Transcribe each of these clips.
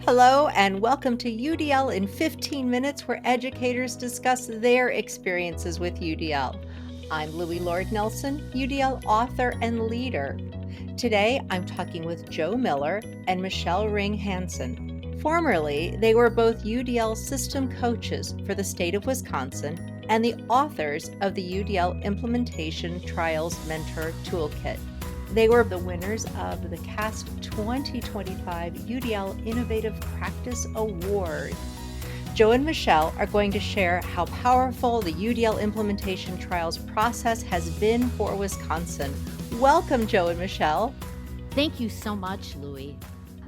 Hello, and welcome to UDL in 15 minutes, where educators discuss their experiences with UDL. I'm Loui Lord Nelson, UDL author and leader. Today, I'm talking with Joe Miller and Michelle Ring-Hanson. Formerly, they were both UDL system coaches for the state of Wisconsin and the authors of the UDL Implementation Trials Mentor Toolkit. They were the winners of the CAST 2025 UDL Innovative Practice Award. Joe and Michelle are going to share how powerful the UDL implementation trials process has been for Wisconsin. Welcome, Joe and Michelle. Thank you so much, Louie.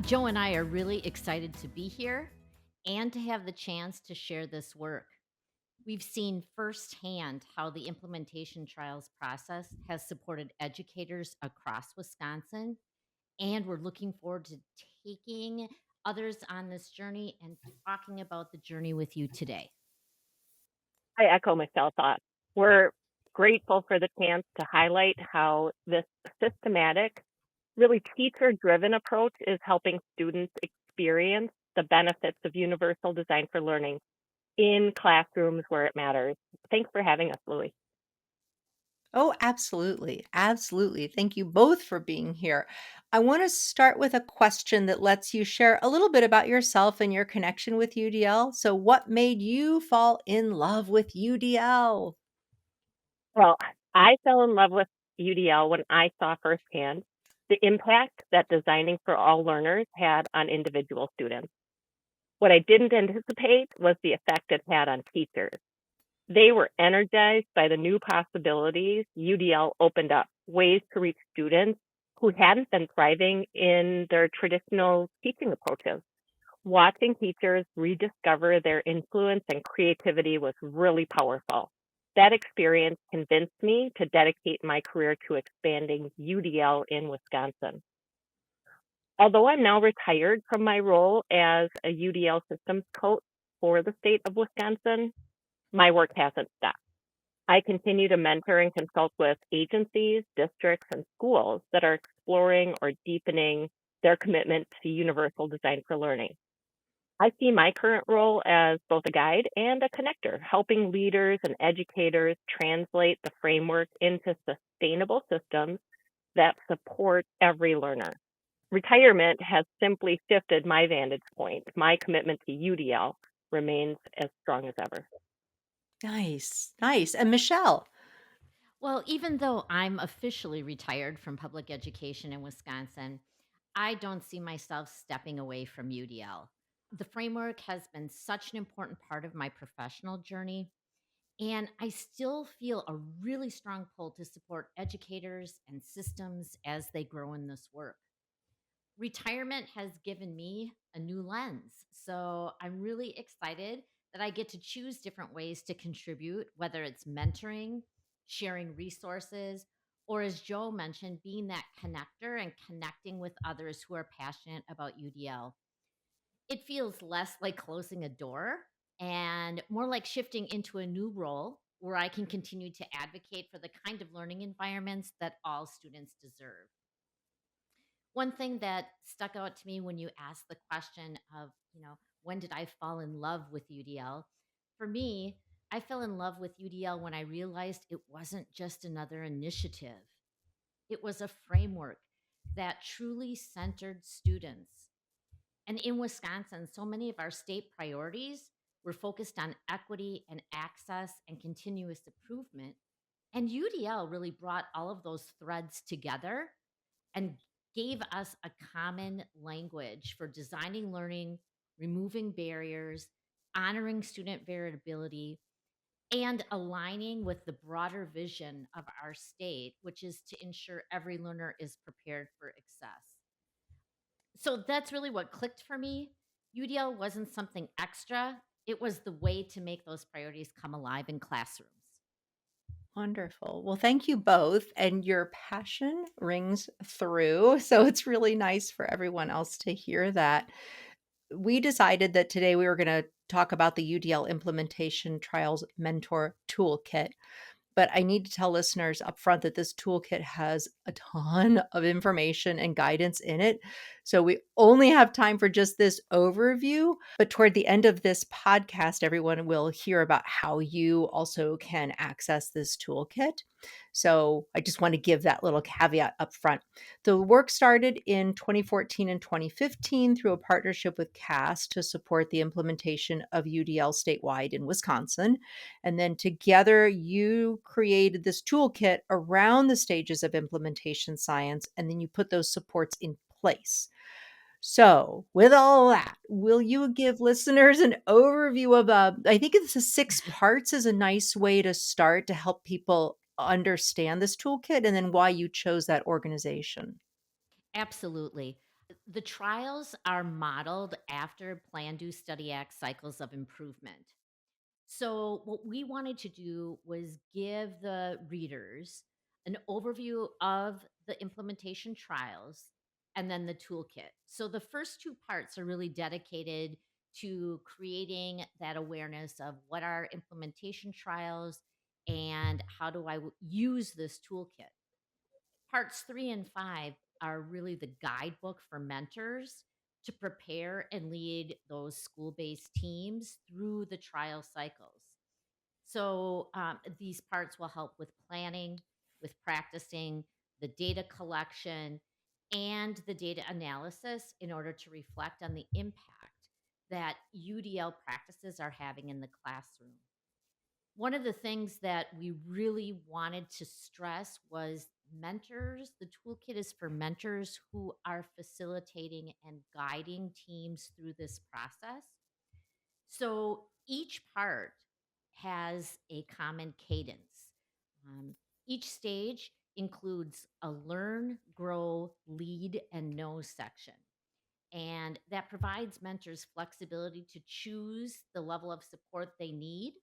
Joe and I are really excited to be here and to have the chance to share this work. We've seen firsthand how the implementation trials process has supported educators across Wisconsin, and we're looking forward to taking others on this journey and talking about the journey with you today. I echo Michelle's thoughts. We're grateful for the chance to highlight how this systematic, really teacher-driven approach is helping students experience the benefits of universal design for learning in classrooms where it matters. Thanks for having us, Louie. Oh, absolutely. Absolutely. Thank you both for being here. I want to start with a question that lets you share a little bit about yourself and your connection with UDL. So, what made you fall in love with UDL? Well, I fell in love with UDL when I saw firsthand the impact that designing for all learners had on individual students. What I didn't anticipate was the effect it had on teachers. They were energized by the new possibilities UDL opened up, ways to reach students who hadn't been thriving in their traditional teaching approaches. Watching teachers rediscover their influence and creativity was really powerful. That experience convinced me to dedicate my career to expanding UDL in Wisconsin. Although I'm now retired from my role as a UDL systems coach for the state of Wisconsin, my work hasn't stopped. I continue to mentor and consult with agencies, districts, and schools that are exploring or deepening their commitment to universal design for learning. I see my current role as both a guide and a connector, helping leaders and educators translate the framework into sustainable systems that support every learner. Retirement has simply shifted my vantage point. My commitment to UDL remains as strong as ever. Nice, nice. And Michelle. Well, even though I'm officially retired from public education in Wisconsin, I don't see myself stepping away from UDL. The framework has been such an important part of my professional journey, and I still feel a really strong pull to support educators and systems as they grow in this work. Retirement has given me a new lens, so I'm really excited that I get to choose different ways to contribute, whether it's mentoring, sharing resources, or as Joe mentioned, being that connector and connecting with others who are passionate about UDL. It feels less like closing a door and more like shifting into a new role where I can continue to advocate for the kind of learning environments that all students deserve. One thing that stuck out to me when you asked the question of, when did I fall in love with UDL? For me, I fell in love with UDL when I realized it wasn't just another initiative. It was a framework that truly centered students. And in Wisconsin, so many of our state priorities were focused on equity and access and continuous improvement. And UDL really brought all of those threads together and gave us a common language for designing learning, removing barriers, honoring student variability, and aligning with the broader vision of our state, which is to ensure every learner is prepared for success. So that's really what clicked for me. UDL wasn't something extra, it was the way to make those priorities come alive in classrooms. Wonderful. Well, thank you both. And your passion rings through. So it's really nice for everyone else to hear that. We decided that today we were going to talk about the UDL Implementation Trials Mentor Toolkit. But I need to tell listeners up front that this toolkit has a ton of information and guidance in it. So we only have time for just this overview, but toward the end of this podcast, everyone will hear about how you also can access this toolkit. So I just want to give that little caveat up front. The work started in 2014 and 2015 through a partnership with CAS to support the implementation of UDL statewide in Wisconsin. And then together you created this toolkit around the stages of implementation science, and then you put those supports in place. So, with all that, will you give listeners an overview of I think it's a 6 parts is a nice way to start to help people understand this toolkit and then why you chose that organization. Absolutely. The trials are modeled after Plan, Do, Study, Act cycles of improvement. So, what we wanted to do was give the readers an overview of the implementation trials and then the toolkit. So, the first two parts are really dedicated to creating that awareness of what are implementation trials and how do I use this toolkit. Parts 3 and 5 are really the guidebook for mentors to prepare and lead those school based teams through the trial cycles. So these parts will help with planning, with practicing, the data collection, and the data analysis in order to reflect on the impact that UDL practices are having in the classroom. One of the things that we really wanted to stress was mentors. The toolkit is for mentors who are facilitating and guiding teams through this process. So each part has a common cadence. Um, each stage includes a learn, grow, lead, and know section. And that provides mentors flexibility to choose the level of support they need.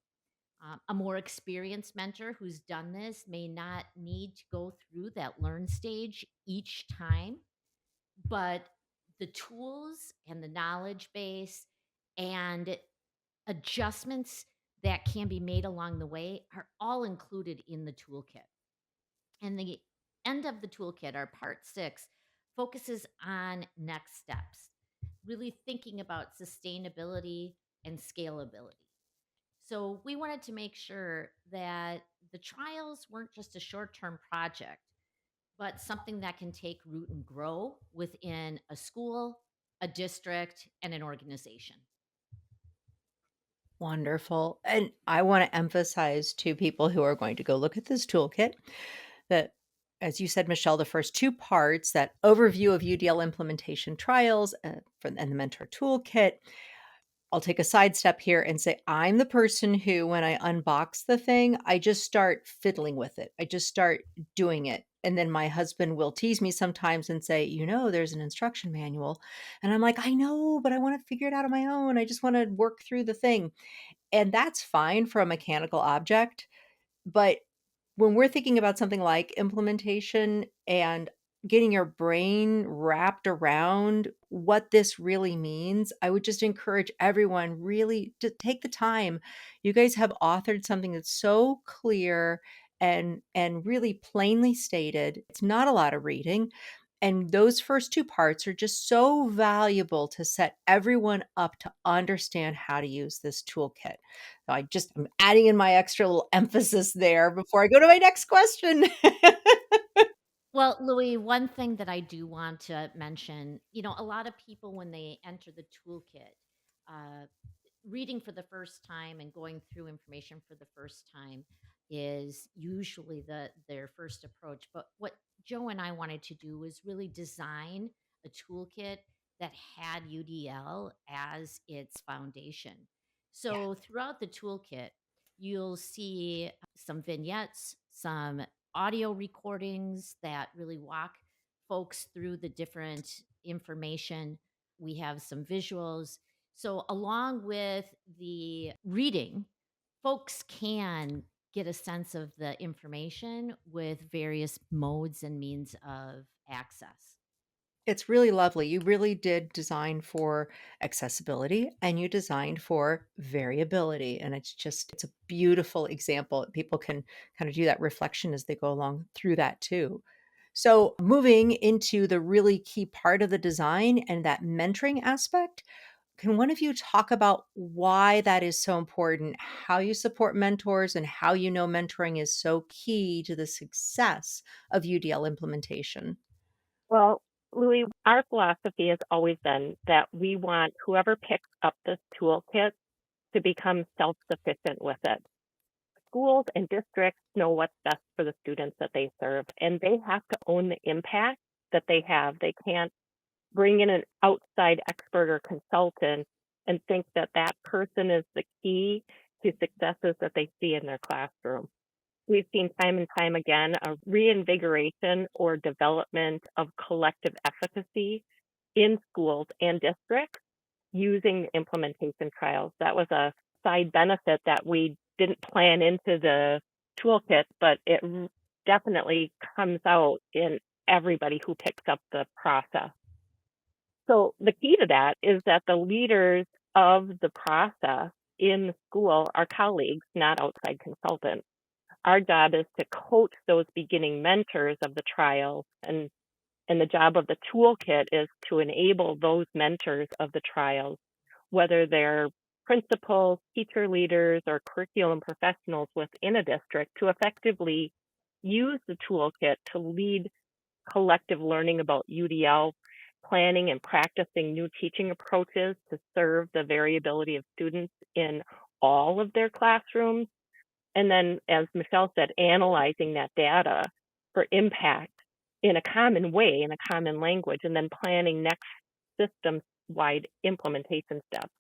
A more experienced mentor who's done this may not need to go through that learn stage each time, but the tools and the knowledge base and adjustments that can be made along the way are all included in the toolkit. And the end of the toolkit, our part 6, focuses on next steps, really thinking about sustainability and scalability. So we wanted to make sure that the trials weren't just a short term project, but something that can take root and grow within a school, a district, and an organization. Wonderful. And I want to emphasize to people who are going to go look at this toolkit that, as you said, Michelle, the first 2 parts, that overview of UDL implementation trials and the mentor toolkit. I'll take a sidestep here and say I'm the person who, when I unbox the thing, I just start fiddling with it. I just start doing it. And then my husband will tease me sometimes and say, there's an instruction manual. And I'm like, I know, but I want to figure it out on my own. I just want to work through the thing. And that's fine for a mechanical object. But when we're thinking about something like implementation and getting your brain wrapped around what this really means, I would just encourage everyone really to take the time. You guys have authored something that's so clear and really plainly stated. It's not a lot of reading. And those first 2 parts are just so valuable to set everyone up to understand how to use this toolkit. So I'm adding in my extra little emphasis there before I go to my next question. Well, Louis, one thing that I do want to mention, a lot of people when they enter the toolkit, uh, reading for the first time and going through information for the first time is usually their first approach. But what Joe and I wanted to do was really design a toolkit that had UDL as its foundation. Yeah. So throughout the toolkit, you'll see some vignettes, some audio recordings that really walk folks through the different information. We have some visuals. So, along with the reading, folks can get a sense of the information with various modes and means of access. It's really lovely. You really did design for accessibility and you designed for variability. And it's a beautiful example. People can kind of do that reflection as they go along through that too. So, moving into the really key part of the design and that mentoring aspect, can one of you talk about why that is so important, how you support mentors, and how you know mentoring is so key to the success of UDL implementation? Well, Louis, our philosophy has always been that we want whoever picks up this toolkit to become self-sufficient with it. Schools and districts know what's best for the students that they serve, and they have to own the impact that they have. They can't bring in an outside expert or consultant and think that that person is the key to successes that they see in their classroom. We've seen time and time again a reinvigoration or development of collective efficacy in schools and districts using implementation trials. That was a side benefit that we didn't plan into the toolkit, but it definitely comes out in everybody who picks up the process. So the key to that is that the leaders of the process in the school are colleagues, not outside consultants. Our job is to coach those beginning mentors of the trials, and the job of the toolkit is to enable those mentors of the trials, whether they're principals, teacher leaders, or curriculum professionals within a district, to effectively use the toolkit to lead collective learning about UDL, planning and practicing new teaching approaches to serve the variability of students in all of their classrooms. And then, as Michelle said, analyzing that data for impact in a common way, in a common language, and then planning next system-wide implementation steps.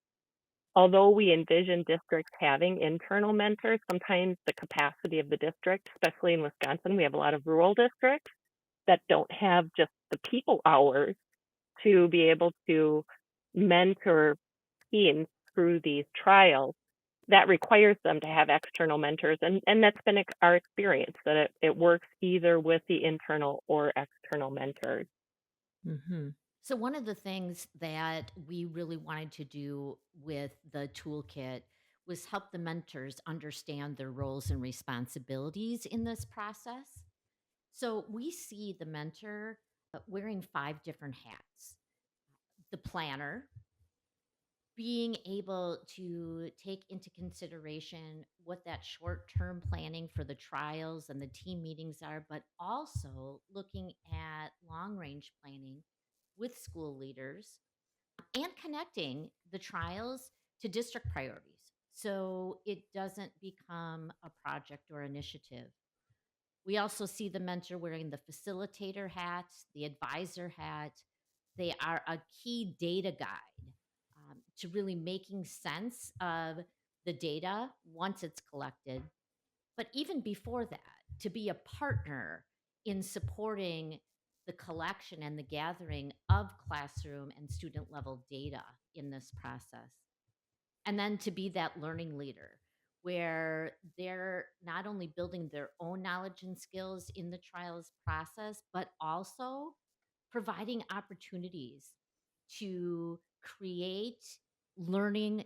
Although we envision districts having internal mentors, sometimes the capacity of the district, especially in Wisconsin, we have a lot of rural districts that don't have just the people hours to be able to mentor teams through these trials. That requires them to have external mentors, and that's been our experience, that it works either with the internal or external mentors. Hmm. So, one of the things that we really wanted to do with the toolkit was help the mentors understand their roles and responsibilities in this process. So, we see the mentor wearing five different hats: the planner, being able to take into consideration what that short term planning for the trials and the team meetings are, but also looking at long range planning with school leaders and connecting the trials to district priorities so it doesn't become a project or initiative. We also see the mentor wearing the facilitator hat, the advisor hat. They are a key data guide to really making sense of the data once it's collected. But even before that, to be a partner in supporting the collection and the gathering of classroom and student level data in this process. And then to be that learning leader where they're not only building their own knowledge and skills in the trials process, but also providing opportunities to create learning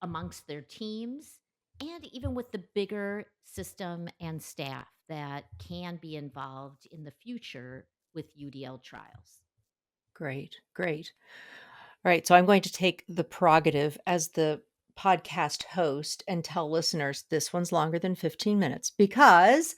amongst their teams and even with the bigger system and staff that can be involved in the future with UDL trials. Great, great. All right, so I'm going to take the prerogative as the podcast host and tell listeners this one's longer than 15 minutes because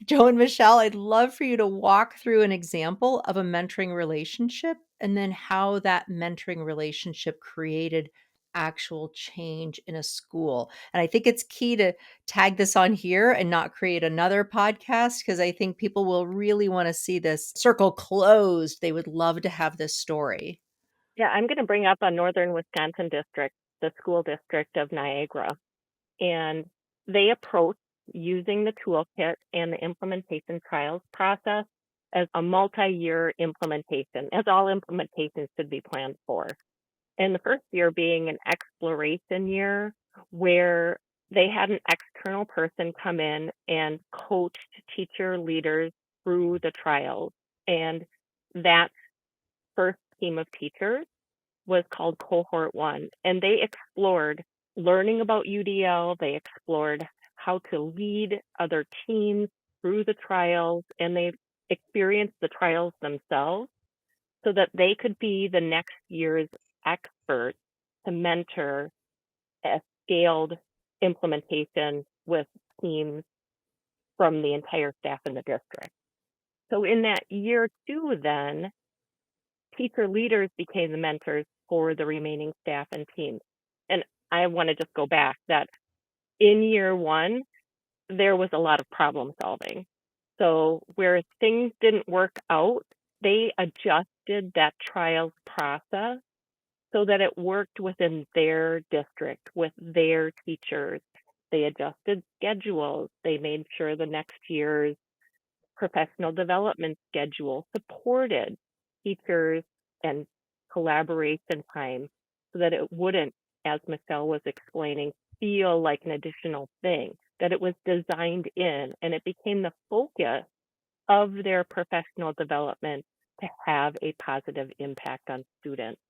Joe and Michelle, I'd love for you to walk through an example of a mentoring relationship and then how that mentoring relationship created actual change in a school. And I think it's key to tag this on here and not create another podcast because I think people will really want to see this circle closed. They would love to have this story. Yeah, I'm going to bring up a northern Wisconsin district, the school district of Niagara. And they approach using the toolkit and the implementation trials process as a multi-year implementation, as all implementations should be planned for. And the first year being an exploration year where they had an external person come in and coached teacher leaders through the trials. And that first team of teachers was called Cohort 1. And they explored learning about UDL, they explored how to lead other teams through the trials, and they experience the trials themselves so that they could be the next year's expert to mentor a scaled implementation with teams from the entire staff in the district. So in that year 2, then, teacher leaders became the mentors for the remaining staff and teams. And I want to just go back that in year 1, there was a lot of problem solving. So where things didn't work out, they adjusted that trials process so that it worked within their district with their teachers. They adjusted schedules. They made sure the next year's professional development schedule supported teachers and collaboration time so that it wouldn't, as Michelle was explaining, feel like an additional thing, that it was designed in and it became the focus of their professional development to have a positive impact on students.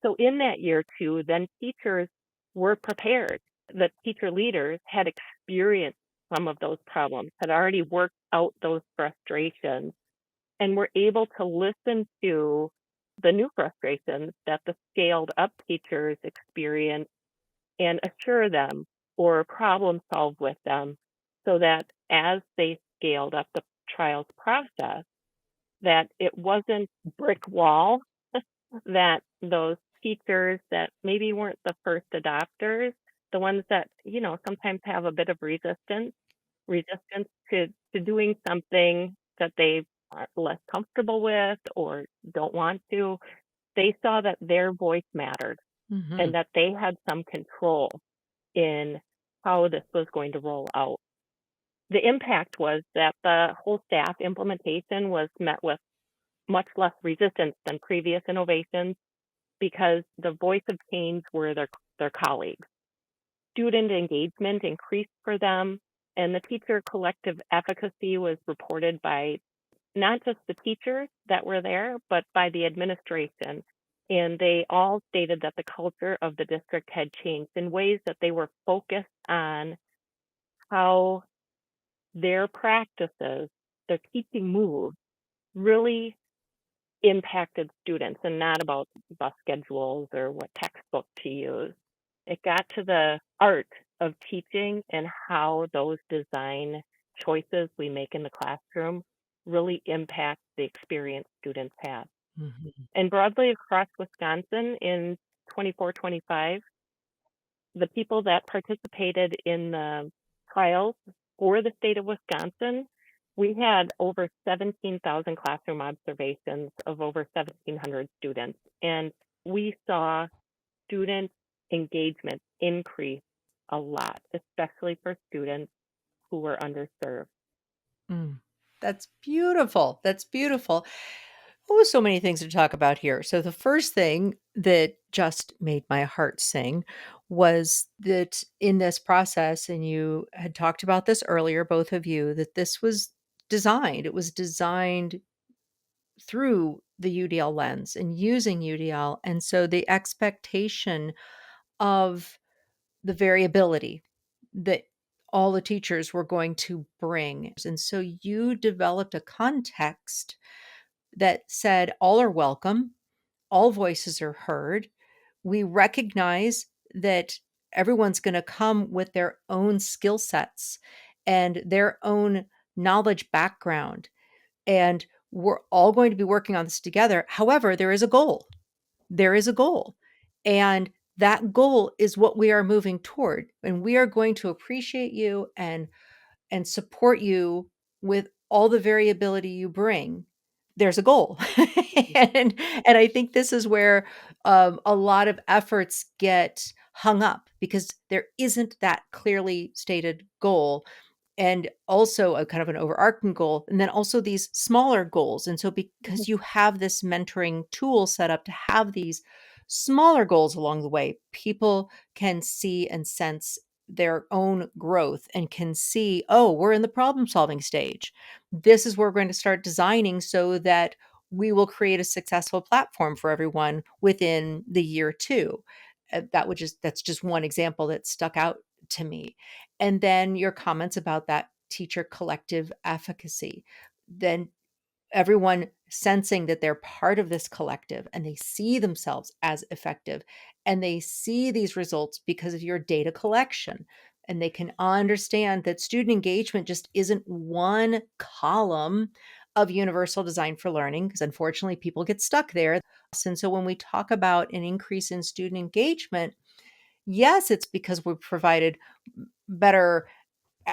So in that year 2, then teachers were prepared. The teacher leaders had experienced some of those problems, had already worked out those frustrations, and were able to listen to the new frustrations that the scaled up teachers experience and assure them or problem solve with them so that as they scaled up the trials process, that it wasn't brick wall, that those teachers that maybe weren't the first adopters, the ones that, sometimes have a bit of resistance to doing something that they are less comfortable with or don't want to, they saw that their voice mattered and that they had some control in how this was going to roll out. The impact was that the whole staff implementation was met with much less resistance than previous innovations because the voice of change were their colleagues. Student engagement increased for them, and the teacher collective efficacy was reported by not just the teachers that were there, but by the administration. And they all stated that the culture of the district had changed in ways that they were focused on how their practices, their teaching moves, really impacted students and not about bus schedules or what textbook to use. It got to the art of teaching and how those design choices we make in the classroom really impact the experience students have. And broadly across Wisconsin in 24-25, the people that participated in the trials for the state of Wisconsin, we had over 17,000 classroom observations of over 1,700 students. And we saw student engagement increase a lot, especially for students who were underserved. That's beautiful. That's beautiful. Oh, so many things to talk about here. So the first thing that just made my heart sing was that in this process, and you had talked about this earlier, both of you, that this was designed. It was designed through the UDL lens and using UDL. And so the expectation of the variability that all the teachers were going to bring. And so you developed a context that said all are welcome, all voices are heard. We recognize that everyone's going to come with their own skill sets and their own knowledge background. And we're all going to be working on this together. However, there is a goal. There is a goal. And that goal is what we are moving toward. And we are going to appreciate you and support you with all the variability you bring. There's a goal. and I think this is where a lot of efforts get hung up because there isn't that clearly stated goal and also a kind of an overarching goal, and then also these smaller goals. And so because you have this mentoring tool set up to have these smaller goals along the way, people can see and sense their own growth and can see, oh, we're in the problem solving stage. This is where we're going to start designing so that we will create a successful platform for everyone within the year 2. That's just one example that stuck out to me. And then your comments about that teacher collective efficacy. Then everyone sensing that they're part of this collective and they see themselves as effective and they see these results because of your data collection. And they can understand that student engagement just isn't one column of universal design for learning, because unfortunately people get stuck there. And so when we talk about an increase in student engagement, yes, it's because we've provided better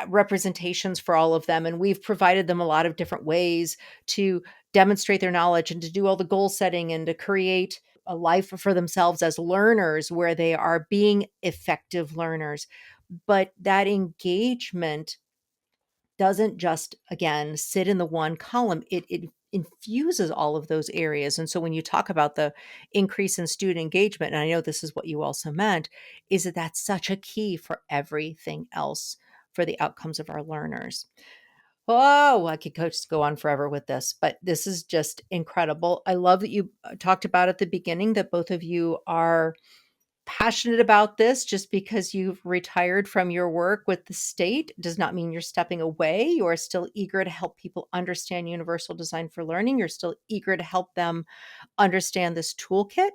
representations for all of them. And we've provided them a lot of different ways to demonstrate their knowledge and to do all the goal setting and to create a life for themselves as learners where they are being effective learners. But that engagement doesn't just, again, sit in the one column. It infuses all of those areas. And so when you talk about the increase in student engagement, and I know this is what you also meant, is that that's such a key for everything else for the outcomes of our learners. Oh, I could just go on forever with this, but this is just incredible. I love that you talked about at the beginning that both of you are passionate about this. Just because you've retired from your work with the state does not mean you're stepping away. You are still eager to help people understand universal design for learning. You're still eager to help them understand this toolkit.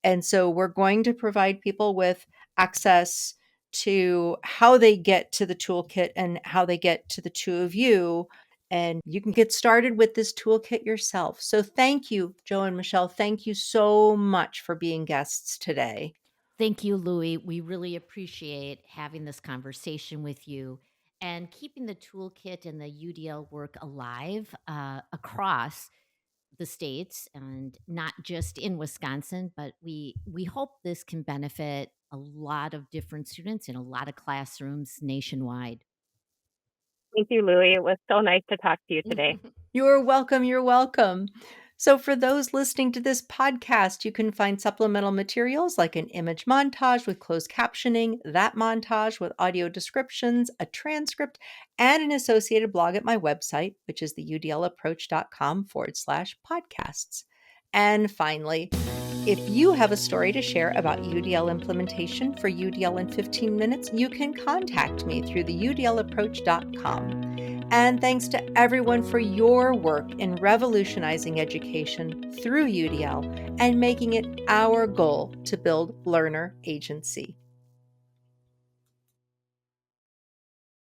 And so we're going to provide people with access to how they get to the toolkit and how they get to the two of you. And you can get started with this toolkit yourself. So thank you, Joe and Michelle. Thank you so much for being guests today. Thank you, Louie. We really appreciate having this conversation with you and keeping the toolkit and the UDL work alive across the states and not just in Wisconsin, but we hope this can benefit a lot of different students in a lot of classrooms nationwide. Thank you, Loui. It was so nice to talk to you today. You're welcome. You're welcome. So, for those listening to this podcast, you can find supplemental materials like an image montage with closed captioning, that montage with audio descriptions, a transcript, and an associated blog at my website, which is the udlapproach.com/podcasts. And finally, if you have a story to share about UDL implementation for UDL in 15 minutes, you can contact me through the udlapproach.com. And thanks to everyone for your work in revolutionizing education through UDL and making it our goal to build learner agency.